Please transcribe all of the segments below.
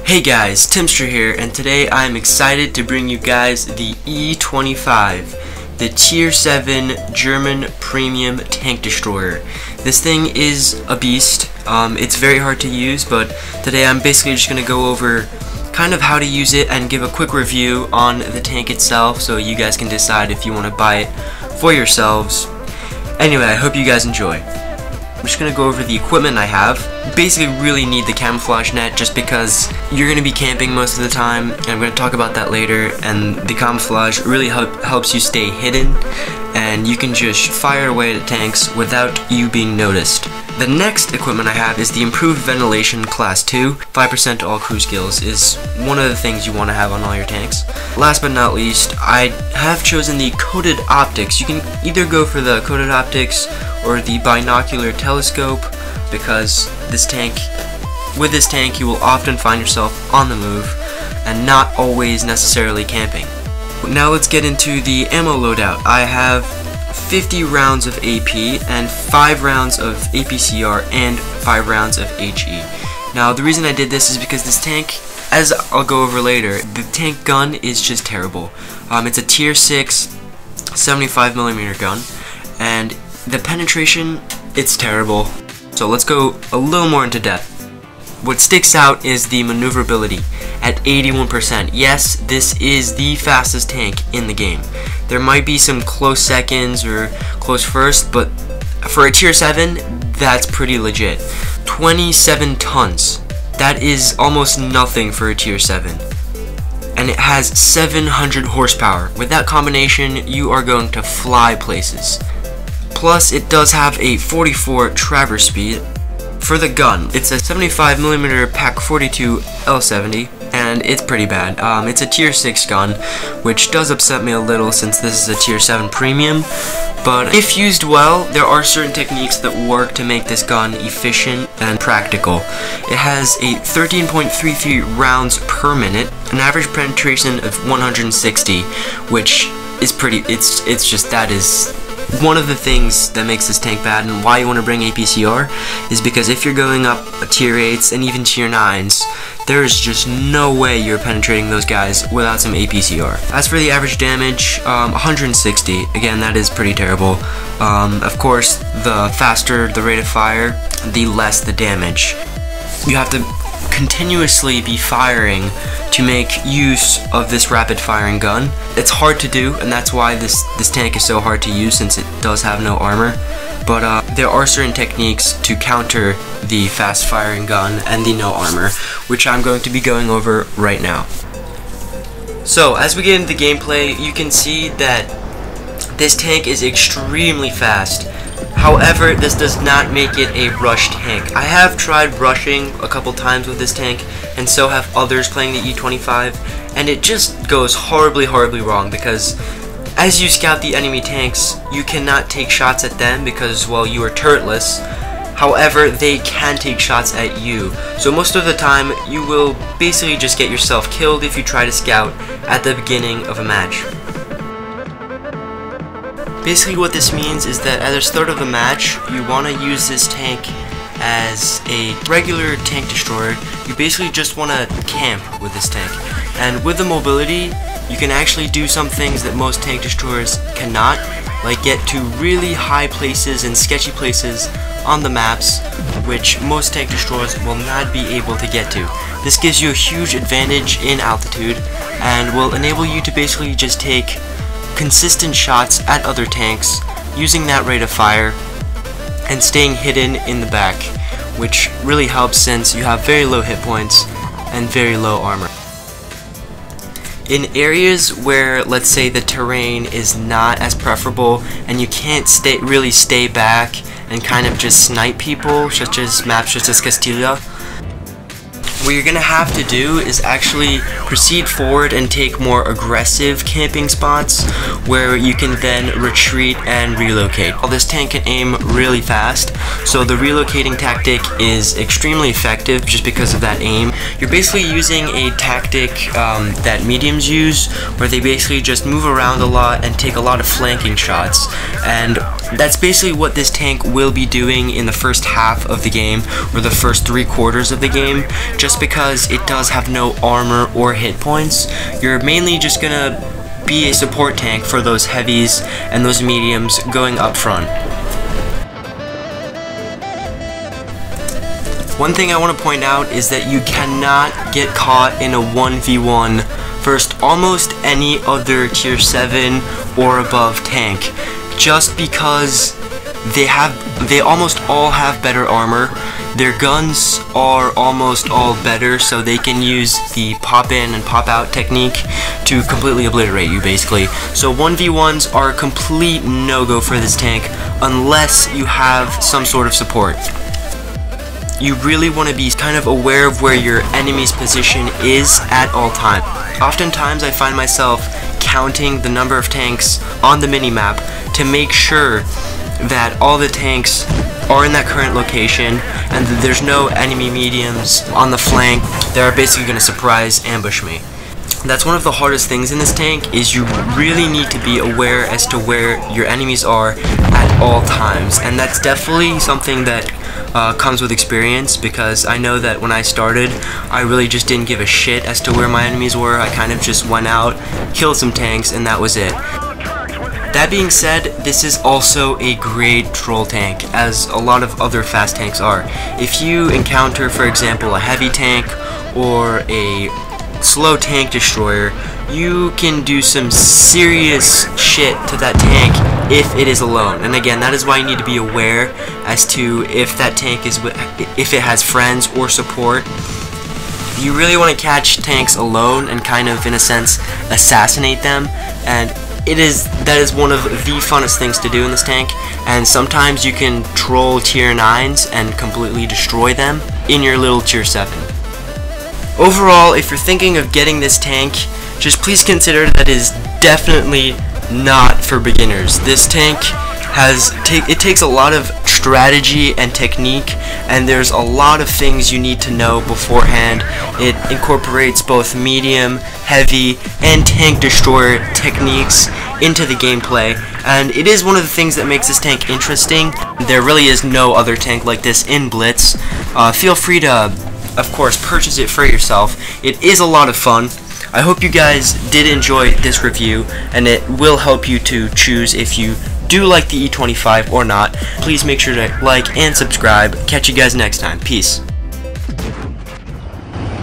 Hey guys, Timster here, and today I am excited to bring you guys the E25, the Tier 7 German Premium Tank Destroyer. This thing is a beast. It's very hard to use, but today I'm basically just going to go over kind of how to use it and give a quick review on the tank itself so you guys can decide if you want to buy it for yourselves. Anyway, I hope you guys enjoy. I'm just going to go over the equipment I have. Basically really need the camouflage net just because you're going to be camping most of the time, and I'm going to talk about that later, and the camouflage really helps you stay hidden, and you can just fire away at tanks without you being noticed. The next equipment I have is the improved ventilation class 2. 5% to all crew skills is one of the things you want to have on all your tanks. Last but not least, I have chosen the coated optics. You can either go for the coated optics or the binocular telescope, because with this tank you will often find yourself on the move and not always necessarily camping. Now let's get into the ammo loadout. I have 50 rounds of AP and 5 rounds of APCR and 5 rounds of HE. Now the reason I did this is because this tank, as I'll go over later, the tank gun is just terrible. It's a tier 6 75mm gun, and the penetration, it's terrible. So let's go a little more into depth. What sticks out is the maneuverability at 81%. Yes, this is the fastest tank in the game. There might be some close seconds or close first, but for a tier 7, that's pretty legit. 27 tons. That is almost nothing for a tier 7. And it has 700 horsepower. With that combination, you are going to fly places. Plus, it does have a 44 traverse speed. For the gun, it's a 75mm Pak 42 L70, and it's pretty bad. It's a tier 6 gun, which does upset me a little since this is a tier 7 premium, but if used well, there are certain techniques that work to make this gun efficient and practical. It has a 13.33 rounds per minute, an average penetration of 160, which is pretty, that is one of the things that makes this tank bad, and why you want to bring APCR is because if you're going up tier 8s and even tier 9s, there's just no way you're penetrating those guys without some APCR. As for the average damage, 160. Again, that is pretty terrible. Of course, the faster the rate of fire, the less the damage. You have to continuously be firing to make use of this rapid firing gun. It's hard to do, and that's why this tank is so hard to use, since it does have no armor. But there are certain techniques to counter the fast firing gun and the no armor, which I'm going to be going over right now. So as we get into the gameplay, you can see that this tank is extremely fast. However, this does not make it a rush tank. I have tried rushing a couple times with this tank, and so have others playing the E25, and it just goes horribly wrong, because as you scout the enemy tanks, you cannot take shots at them because, well, you are turretless. However, they can take shots at you. So most of the time, you will basically just get yourself killed if you try to scout at the beginning of a match. Basically what this means is that at the start of the match, you want to use this tank as a regular tank destroyer. You basically just want to camp with this tank. And with the mobility, you can actually do some things that most tank destroyers cannot, like get to really high places and sketchy places on the maps, which most tank destroyers will not be able to get to. This gives you a huge advantage in altitude and will enable you to basically just take consistent shots at other tanks using that rate of fire and staying hidden in the back, which really helps since you have very low hit points and very low armor. In areas where, let's say, the terrain is not as preferable and you can't really stay back and kind of just snipe people, such as maps such as Castilla, what you're gonna have to do is actually proceed forward and take more aggressive camping spots where you can then retreat and relocate. While this tank can aim really fast, so the relocating tactic is extremely effective just because of that aim. You're basically using a tactic that mediums use, where they basically just move around a lot and take a lot of flanking shots, and that's basically what this tank will be doing in the first half of the game, or the first 3/4 of the game, just just because it does have no armor or hit points. You're mainly just gonna be a support tank for those heavies and those mediums going up front. One thing I want to point out is that you cannot get caught in a 1v1 versus almost any other tier 7 or above tank, just because they almost all have better armor. Their guns are almost all better, so they can use the pop in and pop out technique to completely obliterate you, basically. So 1v1s are a complete no-go for this tank unless you have some sort of support. You really want to be kind of aware of where your enemy's position is at all times. Oftentimes I find myself counting the number of tanks on the minimap to make sure that all the tanks are in that current location and that there's no enemy mediums on the flank that are basically going to surprise ambush me. That's one of the hardest things in this tank, is you really need to be aware as to where your enemies are at all times, and that's definitely something that comes with experience, because I know that when I started I really just didn't give a shit as to where my enemies were. I kind of just went out, killed some tanks, and that was it. That being said, this is also a great troll tank, as a lot of other fast tanks are. If you encounter, for example, a heavy tank or a slow tank destroyer, you can do some serious shit to that tank if it is alone. And again, that is why you need to be aware as to if that tank is, if it has friends or support. You really want to catch tanks alone and kind of, in a sense, assassinate them, and that is one of the funnest things to do in this tank. And sometimes you can troll tier 9s and completely destroy them in your little tier 7. Overall, if you're thinking of getting this tank, just please consider that it is definitely not for beginners. This tank it takes a lot of strategy and technique, and there's a lot of things you need to know beforehand. It incorporates both medium, heavy, and tank destroyer techniques into the gameplay, and it is one of the things that makes this tank interesting. There really is no other tank like this in Blitz. Feel free to, of course, purchase it for yourself. It is a lot of fun. I hope you guys did enjoy this review, and it will help you to choose if you do like the E25 or not. Please make sure to like and subscribe. Catch you guys next time. Peace.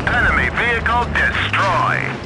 Enemy vehicle destroyed.